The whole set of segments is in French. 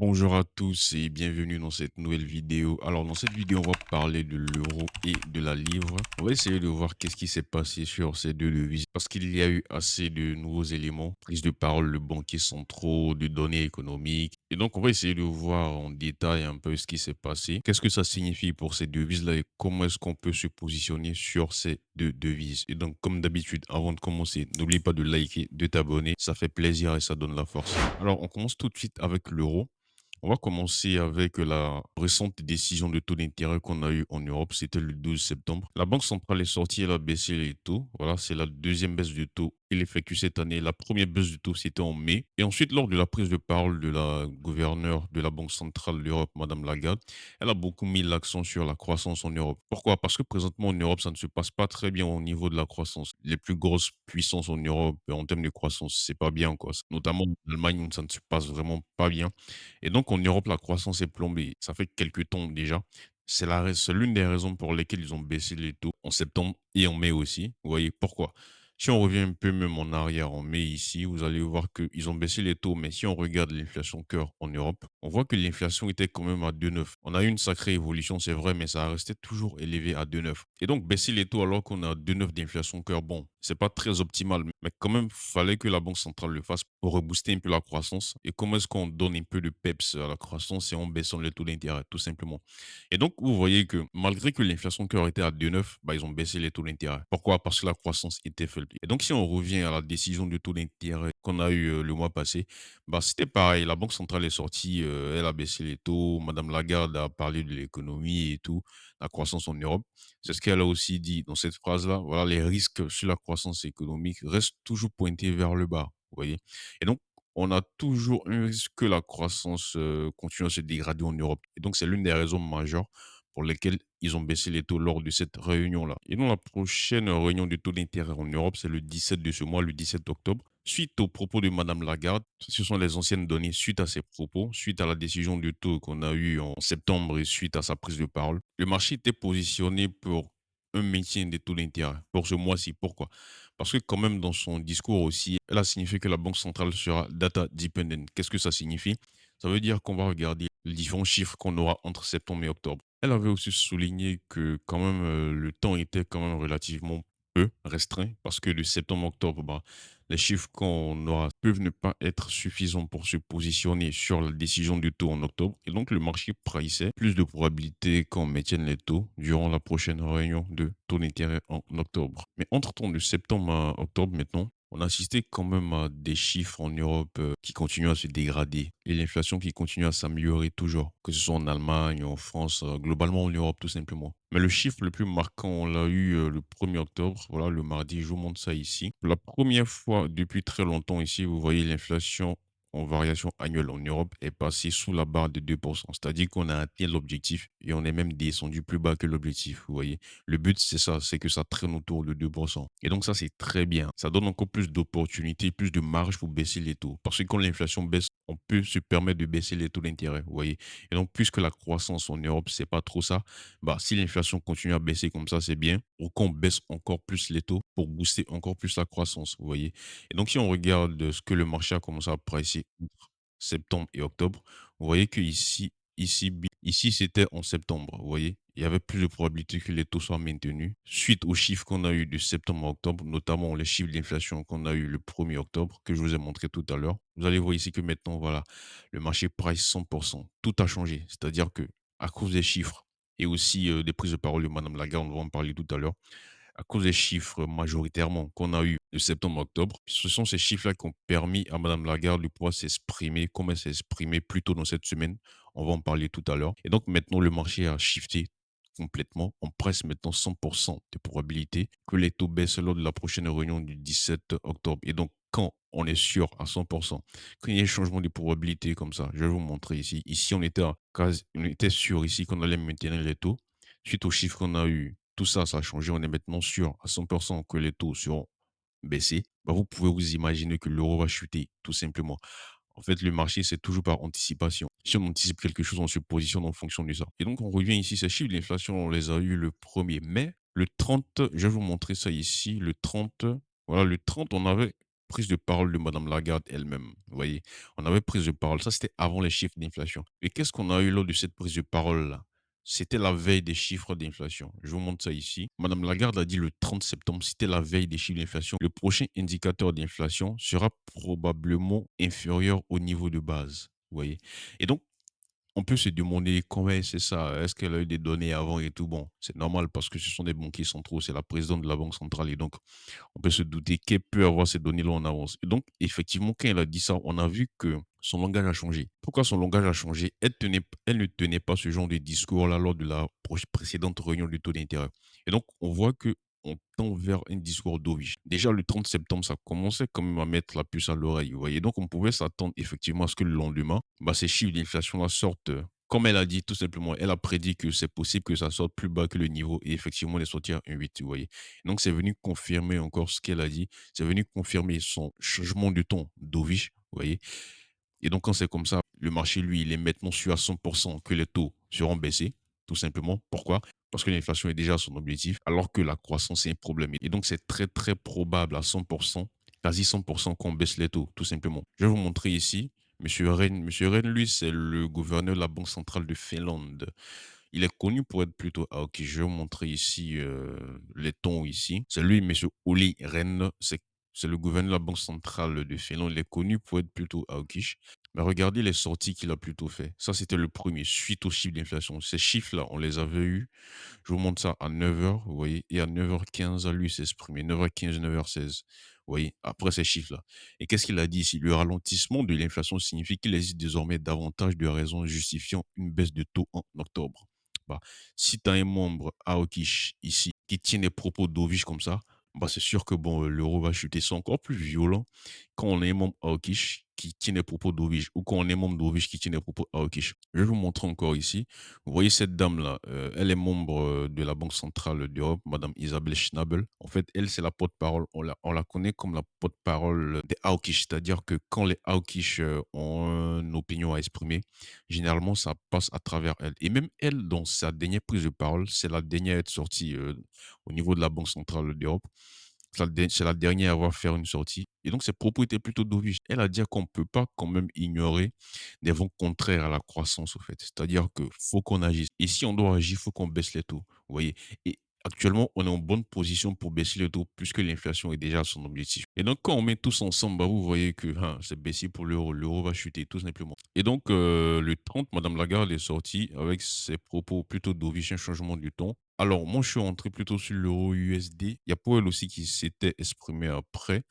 Bonjour à tous et bienvenue dans cette nouvelle vidéo. Alors dans cette vidéo, on va parler de l'euro et de la livre. On va essayer de voir qu'est-ce qui s'est passé sur ces deux devises parce qu'il y a eu assez de nouveaux éléments, prise de parole de banquiers centraux, de données économiques. Et donc on va essayer de voir en détail un peu ce qui s'est passé. Qu'est-ce que ça signifie pour ces devises-là et comment est-ce qu'on peut se positionner sur ces deux devises. Et donc comme d'habitude, avant de commencer, n'oublie pas de liker, de t'abonner. Ça fait plaisir et ça donne la force. Alors on commence tout de suite avec l'euro. On va commencer avec la récente décision de taux d'intérêt qu'on a eu en Europe. C'était le 12 septembre. La Banque centrale est sortie, elle a baissé les taux. Voilà, c'est la deuxième baisse de taux qu'il effectue cette année. La première baisse de taux, c'était en mai. Et ensuite, lors de la prise de parole de la gouverneure de la Banque centrale d'Europe, Madame Lagarde, elle a beaucoup mis l'accent sur la croissance en Europe. Pourquoi? Parce que présentement en Europe, ça ne se passe pas très bien au niveau de la croissance. Les plus grosses puissances en Europe, en termes de croissance, c'est pas bien, quoi. Notamment en Allemagne, où ça ne se passe vraiment pas bien. Et donc, en Europe, la croissance est plombée. Ça fait quelques temps déjà. C'est l'une des raisons pour lesquelles ils ont baissé les taux en septembre et en mai aussi. Vous voyez pourquoi? Si on revient un peu même en arrière, en mai ici, vous allez voir qu'ils ont baissé les taux. Mais si on regarde l'inflation cœur en Europe, on voit que l'inflation était quand même à 2,9. On a eu une sacrée évolution, c'est vrai, mais ça a resté toujours élevé à 2,9. Et donc, baisser les taux alors qu'on a 2,9 d'inflation cœur, bon, c'est pas très optimal. Mais quand même, fallait que la Banque centrale le fasse pour rebooster un peu la croissance. Et comment est-ce qu'on donne un peu de peps à la croissance? C'est en baissant les taux d'intérêt, tout simplement. Et donc, vous voyez que malgré que l'inflation cœur était à 2,9, bah, ils ont baissé les taux d'intérêt. Pourquoi? Parce que la croissance était faible. Et donc, si on revient à la décision de taux d'intérêt qu'on a eu le mois passé, bah, c'était pareil. La Banque centrale est sortie, elle a baissé les taux. Madame Lagarde a parlé de l'économie et tout, la croissance en Europe. C'est ce qu'elle a aussi dit dans cette phrase-là. Voilà, les risques sur la croissance économique restent toujours pointés vers le bas. Vous voyez? Et donc, on a toujours un risque que la croissance continue à se dégrader en Europe. Et donc, c'est l'une des raisons majeures pour lesquelles ils ont baissé les taux lors de cette réunion-là. Et donc, la prochaine réunion de taux d'intérêt en Europe, c'est le 17 de ce mois, le 17 octobre. Suite aux propos de Madame Lagarde, ce sont les anciennes données suite à ses propos, suite à la décision de taux qu'on a eue en septembre et suite à sa prise de parole. Le marché était positionné pour un maintien des taux d'intérêt pour ce mois-ci. Pourquoi? Parce que quand même dans son discours aussi, elle a signifié que la Banque centrale sera data dependent. Qu'est-ce que ça signifie? Ça veut dire qu'on va regarder les différents chiffres qu'on aura entre septembre et octobre. Elle avait aussi souligné que quand même le temps était quand même relativement peu restreint parce que de septembre à octobre, bah, les chiffres qu'on aura peuvent ne pas être suffisants pour se positionner sur la décision du taux en octobre. Et donc, le marché priçait plus de probabilités qu'on maintienne les taux durant la prochaine réunion de taux d'intérêt en octobre. Mais entre-temps, de septembre à octobre maintenant, on a assisté quand même à des chiffres en Europe qui continuent à se dégrader et l'inflation qui continue à s'améliorer toujours, que ce soit en Allemagne, en France, globalement en Europe tout simplement. Mais le chiffre le plus marquant, on l'a eu le 1er octobre, voilà, le mardi, je vous montre ça ici. Pour la première fois depuis très longtemps ici, vous voyez l'inflation en variation annuelle en Europe est passée sous la barre de 2%. C'est-à-dire qu'on a atteint l'objectif et on est même descendu plus bas que l'objectif, vous voyez. Le but, c'est ça, c'est que ça traîne autour de 2%. Et donc ça, c'est très bien. Ça donne encore plus d'opportunités, plus de marge pour baisser les taux. Parce que quand l'inflation baisse, on peut se permettre de baisser les taux d'intérêt, vous voyez. Et donc, puisque la croissance en Europe, c'est pas trop ça, bah, si l'inflation continue à baisser comme ça, c'est bien. Ou qu'on baisse encore plus les taux pour booster encore plus la croissance, vous voyez. Et donc, si on regarde ce que le marché a commencé à pricer entre septembre et octobre, vous voyez que ici, c'était en septembre, vous voyez. Il y avait plus de probabilité que les taux soient maintenus suite aux chiffres qu'on a eu de septembre à octobre, notamment les chiffres d'inflation qu'on a eu le 1er octobre, que je vous ai montré tout à l'heure. Vous allez voir ici que maintenant, voilà, le marché price 100%. Tout a changé. C'est-à-dire que à cause des chiffres et aussi des prises de parole de Madame Lagarde, on va en parler tout à l'heure, à cause des chiffres majoritairement qu'on a eu de septembre à octobre, ce sont ces chiffres-là qui ont permis à Madame Lagarde de pouvoir s'exprimer comme elle s'est exprimée plus tôt dans cette semaine. On va en parler tout à l'heure. Et donc maintenant, le marché a shifté complètement. On presse maintenant 100% de probabilité que les taux baissent lors de la prochaine réunion du 17 octobre. Et donc, quand on est sûr à 100%, quand il y a un changement de probabilité comme ça, je vais vous montrer ici. Ici, on était sûr ici qu'on allait maintenir les taux. Suite aux chiffres qu'on a eu, tout ça, ça a changé. On est maintenant sûr à 100% que les taux seront baissés. Bah, vous pouvez vous imaginer que l'euro va chuter, tout simplement. En fait, le marché, c'est toujours par anticipation. Si on anticipe quelque chose, on se positionne en fonction de ça. Et donc, on revient ici, ces chiffres d'inflation, on les a eu le 1er mai. Le 30, je vais vous montrer ça ici, le 30, voilà, le 30, on avait prise de parole de madame Lagarde elle-même, vous voyez? On avait prise de parole, ça c'était avant les chiffres d'inflation et qu'est-ce qu'on a eu lors de cette prise de parole-là? C'était la veille des chiffres d'inflation. Je vous montre ça ici. Madame Lagarde a dit le 30 septembre, c'était la veille des chiffres d'inflation. Le prochain indicateur d'inflation sera probablement inférieur au niveau de base, vous voyez? Et donc on peut se demander combien c'est ça, est-ce qu'elle a eu des données avant et tout? Bon, c'est normal parce que ce sont des banquiers centraux, c'est la présidente de la banque centrale et donc on peut se douter qu'elle peut avoir ces données-là en avance. Et donc, effectivement, quand elle a dit ça, on a vu que son langage a changé. Pourquoi son langage a changé? Elle ne tenait pas ce genre de discours-là lors de la précédente réunion du taux d'intérêt. Et donc, on voit que on tend vers un discours dovish. Déjà, le 30 septembre, ça commençait quand même à mettre la puce à l'oreille, vous voyez. Donc, on pouvait s'attendre effectivement à ce que le lendemain, bah, ces chiffres d'inflation-là sortent. Comme elle a dit, tout simplement, elle a prédit que c'est possible que ça sorte plus bas que le niveau et effectivement, elle est sortie à 1,8, vous voyez. Donc, c'est venu confirmer encore ce qu'elle a dit. C'est venu confirmer son changement de ton dovish, vous voyez. Et donc, quand c'est comme ça, le marché, lui, il est maintenant sûr à 100% que les taux seront baissés, tout simplement. Pourquoi? Parce que l'inflation est déjà à son objectif, alors que la croissance est un problème. Et donc, c'est très, très probable à 100%, quasi 100% qu'on baisse les taux, tout simplement. Je vais vous montrer ici. Monsieur Ren, Monsieur Ren, lui, c'est le gouverneur de la Banque centrale de Finlande. Il est connu pour être plutôt ok, je vais vous montrer ici, les tons ici. C'est lui, monsieur Olli Rehn, c'est le gouverneur de la Banque centrale de Finlande. Il est connu pour être plutôt hawkish. Mais regardez les sorties qu'il a plutôt fait. Ça, c'était le premier, suite aux chiffres d'inflation. Ces chiffres-là, on les avait eus. Je vous montre ça à 9 heures, vous voyez, et à 9h15, lui s'est exprimé. 9h15, 9h16, vous voyez, après ces chiffres-là. Et qu'est-ce qu'il a dit ici? Le ralentissement de l'inflation signifie qu'il existe désormais davantage de raisons justifiant une baisse de taux en octobre. Bah, si tu as un membre hawkish ici qui tient des propos dovish comme ça, bah, c'est sûr que bon, l'euro va chuter. C'est encore plus violent quand on est un membre hawkish qui tient des propos dovish ou quand on est membre dovish qui tient des propos hawkish. Je vais vous montrer encore ici. Vous voyez cette dame-là, elle est membre de la Banque centrale d'Europe, Madame Isabelle Schnabel. En fait, elle, c'est la porte-parole. On la connaît comme la porte-parole des hawkish, c'est-à-dire que quand les hawkish ont une opinion à exprimer, généralement, ça passe à travers elle. Et même elle, dans sa dernière prise de parole, c'est la dernière à être sortie au niveau de la Banque centrale d'Europe. C'est la dernière à avoir fait une sortie. Et donc, ses propos étaient plutôt dovish. Elle a dit qu'on ne peut pas quand même ignorer des vents contraires à la croissance, au fait. C'est-à-dire qu'il faut qu'on agisse. Et si on doit agir, il faut qu'on baisse les taux. Vous voyez? Et actuellement, on est en bonne position pour baisser les taux puisque l'inflation est déjà à son objectif. Et donc, quand on met tous ensemble, bah, vous voyez que hein, c'est baissé pour l'euro. L'euro va chuter, tout simplement. Et donc, le 30, Madame Lagarde est sortie avec ses propos plutôt dovish, un changement du ton. Alors, moi, je suis rentré plutôt sur l'euro USD. Il y a Powell aussi qui s'était exprimé après.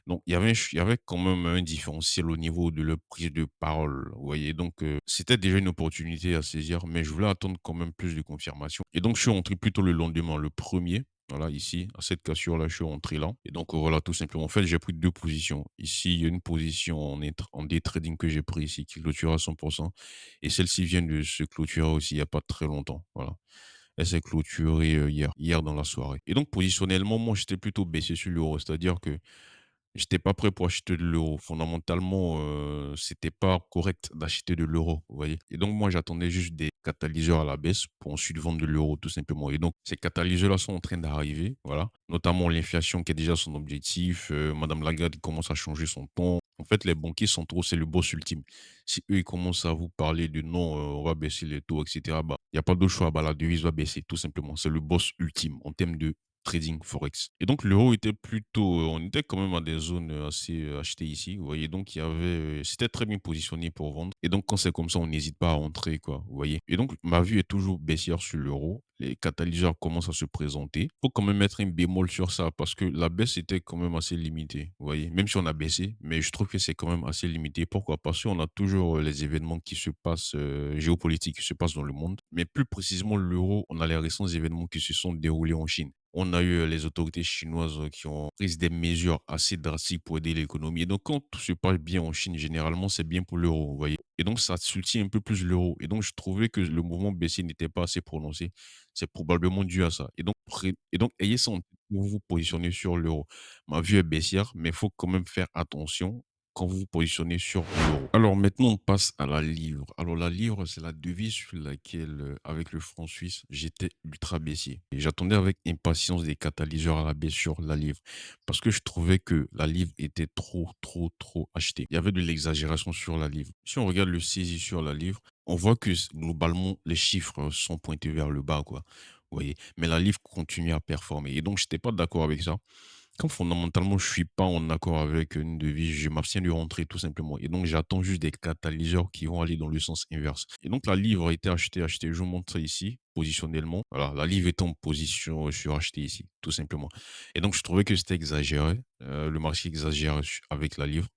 Donc, il y avait quand même un différentiel au niveau de leur prise de parole. Vous voyez, donc, c'était déjà une opportunité à saisir, mais je voulais attendre quand même plus de confirmation. Et donc, je suis rentré plutôt le lendemain, le premier. Voilà, ici, à cette cassure-là, je suis rentré là. Et donc, voilà, tout simplement. En fait, j'ai pris deux positions. Ici, il y a une position en day trading que j'ai pris ici, qui clôture à 100%. Et celle-ci vient de se clôturer aussi il n'y a pas très longtemps. Voilà. Elle s'est clôturée hier dans la soirée. Et donc, positionnellement, moi, j'étais plutôt baissé sur l'euro. C'est-à-dire que j'étais pas prêt pour acheter de l'euro. Fondamentalement, c'était pas correct d'acheter de l'euro, vous voyez? Et donc moi, j'attendais juste des catalyseurs à la baisse pour ensuite vendre de l'euro, tout simplement. Et donc ces catalyseurs-là sont en train d'arriver, voilà. Notamment l'inflation qui est déjà son objectif, madame Lagarde commence à changer son ton. En fait, les banquiers centraux, c'est le boss ultime. Si eux, ils commencent à vous parler de: «Non, on va baisser les taux» et cetera, bah, il y a pas d'autre choix, bah, la devise va baisser, tout simplement. C'est le boss ultime en termes de trading forex. Et donc l'euro était plutôt, on était quand même à des zones assez achetées ici, vous voyez. Donc il y avait, c'était très bien positionné pour vendre. Et donc quand c'est comme ça, on n'hésite pas à entrer, quoi, vous voyez. Et donc ma vue est toujours baissière sur l'euro. Les catalyseurs commencent à se présenter. Faut quand même mettre un bémol sur ça parce que la baisse était quand même assez limitée, vous voyez. Même si on a baissé, mais je trouve que c'est quand même assez limité. Pourquoi? Parce qu'on a toujours les événements qui se passent, géopolitiques qui se passent dans le monde. Mais plus précisément l'euro, on a les récents événements qui se sont déroulés en Chine. On a eu les autorités chinoises qui ont pris des mesures assez drastiques pour aider l'économie. Et donc, quand tout se passe bien en Chine, généralement, c'est bien pour l'euro, vous voyez. Et donc, ça soutient un peu plus l'euro. Et donc, je trouvais que le mouvement baissier n'était pas assez prononcé. C'est probablement dû à ça. Et donc, ayez ça en tête pour vous positionner sur l'euro. Ma vue est baissière, mais il faut quand même faire attention quand vous vous positionnez sur l'euro. Alors maintenant, on passe à la livre. Alors la livre, c'est la devise sur laquelle, avec le franc suisse, j'étais ultra baissier. Et j'attendais avec impatience des catalyseurs à la baisse sur la livre. Parce que je trouvais que la livre était trop, trop, trop achetée. Il y avait de l'exagération sur la livre. Si on regarde le saisie sur la livre, on voit que globalement, les chiffres sont pointés vers le bas, quoi. Vous voyez? Mais la livre continue à performer. Et donc, je n'étais pas d'accord avec ça. Comme fondamentalement, je suis pas en accord avec une devise, je m'abstiens de rentrer tout simplement. Et donc, j'attends juste des catalyseurs qui vont aller dans le sens inverse. Et donc, la livre a été achetée. Je vous montre ça ici, positionnellement. Voilà, la livre est en position surachetée ici, tout simplement. Et donc, je trouvais que c'était exagéré. Le marché exagère avec la livre.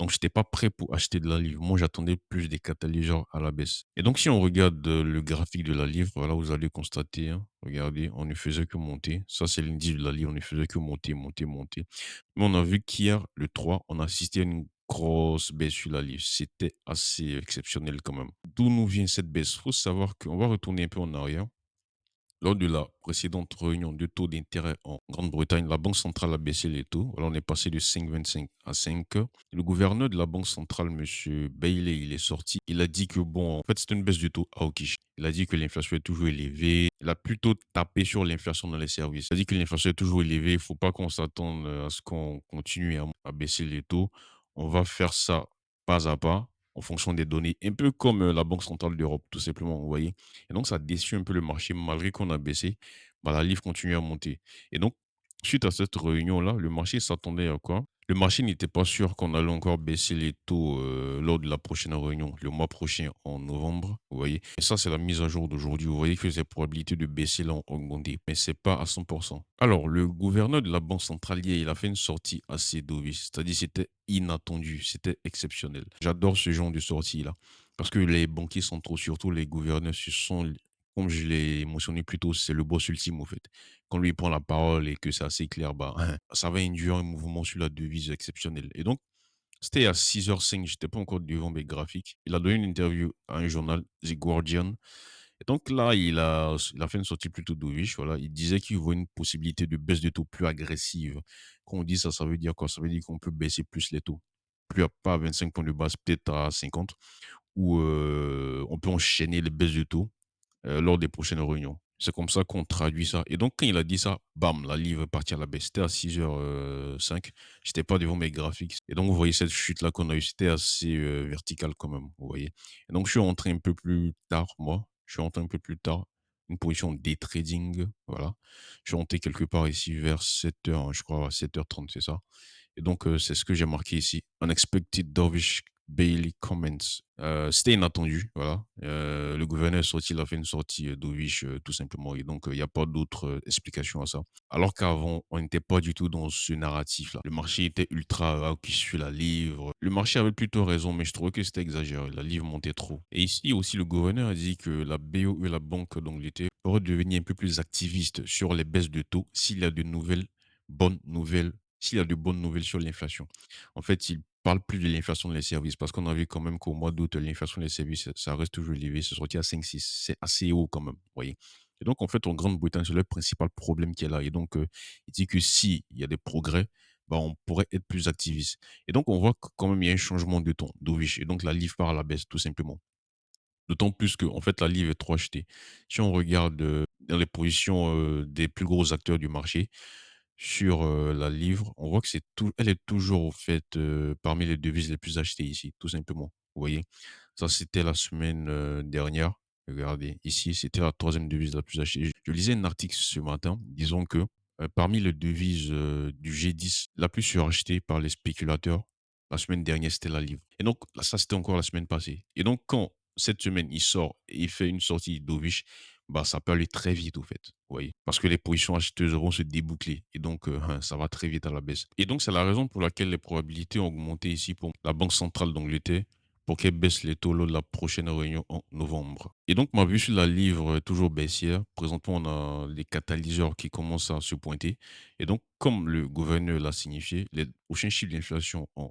Donc, j'étais pas prêt pour acheter de la livre. Moi, j'attendais plus des catalyseurs à la baisse. Et donc, si on regarde le graphique de la livre, voilà, vous allez constater, hein, regardez, on ne faisait que monter. Ça, c'est l'indice de la livre, on ne faisait que monter, monter, monter. Mais on a vu qu'hier, le 3, on a assisté à une grosse baisse sur la livre. C'était assez exceptionnel quand même. D'où nous vient cette baisse? Faut savoir qu'on va retourner un peu en arrière. Lors de la précédente réunion de taux d'intérêt en Grande-Bretagne, la Banque centrale a baissé les taux. Alors, on est passé de 5,25 à 5. Le gouverneur de la Banque centrale, Monsieur Bailey, il est sorti. Il a dit que, bon, en fait, c'est une baisse du taux hawkish. Il a dit que l'inflation est toujours élevée. Il a plutôt tapé sur l'inflation dans les services. Il a dit que l'inflation est toujours élevée. Il ne faut pas qu'on s'attende à ce qu'on continue à baisser les taux. On va faire ça pas à pas en fonction des données, un peu comme la Banque centrale d'Europe, tout simplement, vous voyez. Et donc, ça a déçu un peu le marché. Malgré qu'on a baissé, bah, la livre continue à monter. Et donc, suite à cette réunion-là, le marché s'attendait à quoi? Le marché n'était pas sûr qu'on allait encore baisser les taux lors de la prochaine réunion, le mois prochain, en novembre. Vous voyez? Et ça, c'est la mise à jour d'aujourd'hui. Vous voyez que les probabilités de baisser là ont augmenté, mais c'est pas à 100%. Alors, le gouverneur de la Banque centrale, hier, il a fait une sortie assez dovish. C'est-à-dire, c'était inattendu, c'était exceptionnel. J'adore ce genre de sortie-là. Parce que les banquiers centraux, surtout les gouverneurs, ce sont, comme je l'ai mentionné plus tôt, c'est le boss ultime, au fait. Quand lui prend la parole et que c'est assez clair, bah, ça va induire un mouvement sur la devise exceptionnel. Et donc, c'était à 6h05, j'étais pas encore devant mes graphiques. Il a donné une interview à un journal, The Guardian. Et donc là, il a fait une sortie plutôt dovish. Voilà. Il disait qu'il voit une possibilité de baisse de taux plus agressive. Quand on dit ça, ça veut dire quoi? Ça veut dire qu'on peut baisser plus les taux. Plus à pas à 25 points de base, peut-être à 50, ou on peut enchaîner les baisses de taux lors des prochaines réunions. C'est comme ça qu'on traduit ça. Et donc, quand il a dit ça, bam, la livre est partie à la baisse. C'était à 6h05. J'étais pas devant mes graphiques. Et donc, vous voyez cette chute-là qu'on a eue, c'était assez vertical quand même, vous voyez. Et donc, je suis rentré un peu plus tard, moi. Je suis rentré un peu plus tard. Une position day trading, voilà. Je suis rentré quelque part ici vers 7h, je crois, 7h30, c'est ça. Et donc, c'est ce que j'ai marqué ici. Unexpected dovish Bailey comments. C'était inattendu, voilà. Le gouverneur est sorti, il a fait une sortie dovish, tout simplement. Et donc, il n'y a pas d'autre explication à ça. Alors qu'avant, on n'était pas du tout dans ce narratif-là. Le marché était ultra qui suit la livre. Le marché avait plutôt raison, mais je trouvais que c'était exagéré. La livre montait trop. Et ici aussi, le gouverneur a dit que la BOE, la Banque d'Angleterre, pourrait devenir un peu plus activiste sur les baisses de taux s'il y a de nouvelles bonnes nouvelles, s'il y a de bonnes nouvelles sur l'inflation. En fait, il parle plus de l'inflation des services parce qu'on a vu quand même qu'au mois d'août, l'inflation des services, ça reste toujours élevé. C'est sorti à 5,6. C'est assez haut quand même, vous voyez. Et donc, en fait, en Grande-Bretagne, c'est le principal problème qui est là. Et donc, il dit que s'il y a des progrès, bah, on pourrait être plus activiste. Et donc, on voit que quand même, il y a un changement de ton, dovish. Et donc, la livre part à la baisse, tout simplement. D'autant plus que, en fait, la livre est trop achetée. Si on regarde dans les positions des plus gros acteurs du marché, sur, la livre, on voit que elle est toujours, au fait, parmi les devises les plus achetées ici, tout simplement. Vous voyez? Ça, c'était la semaine, dernière. Regardez, ici, c'était la troisième devise la plus achetée. Je lisais un article ce matin, disons que, parmi les devises, du G10, la plus surachetée par les spéculateurs, la semaine dernière, c'était la livre. Et donc, ça, c'était encore la semaine passée. Et donc, quand cette semaine, il sort et il fait une sortie dovish, bah, ça peut aller très vite, au fait, vous voyez? Parce que les positions acheteuses vont se déboucler et donc, ça va très vite à la baisse. Et donc, c'est la raison pour laquelle les probabilités ont augmenté ici pour la Banque centrale d'Angleterre, pour qu'elle baisse les taux lors de la prochaine réunion en novembre. Et donc, ma vue sur la livre est toujours baissière. Présentement, on a les catalyseurs qui commencent à se pointer. Et donc, comme le gouverneur l'a signifié, les prochains chiffres d'inflation en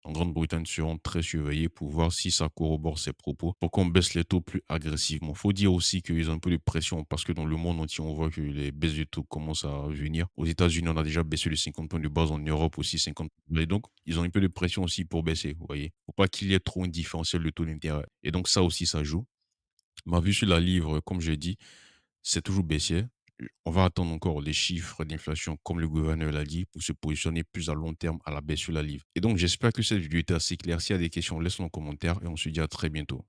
en Grande-Bretagne seront très surveillés pour voir si ça corrobore ces propos pour qu'on baisse les taux plus agressivement. Faut dire aussi qu'ils ont un peu de pression parce que dans le monde entier, on voit que les baisses de taux commencent à venir. Aux États-Unis, on a déjà baissé de 50 points de base, en Europe aussi 50. Et donc, ils ont un peu de pression aussi pour baisser, vous voyez. Faut pas qu'il y ait trop un différentiel de taux d'intérêt. Et donc, ça aussi, ça joue. Ma vue sur la livre, comme j'ai dit, c'est toujours baissier. On va attendre encore les chiffres d'inflation, comme le gouverneur l'a dit, pour se positionner plus à long terme à la baisse sur la livre. Et donc, j'espère que cette vidéo était assez claire. S'il y a des questions, laisse-le en commentaire et on se dit à très bientôt.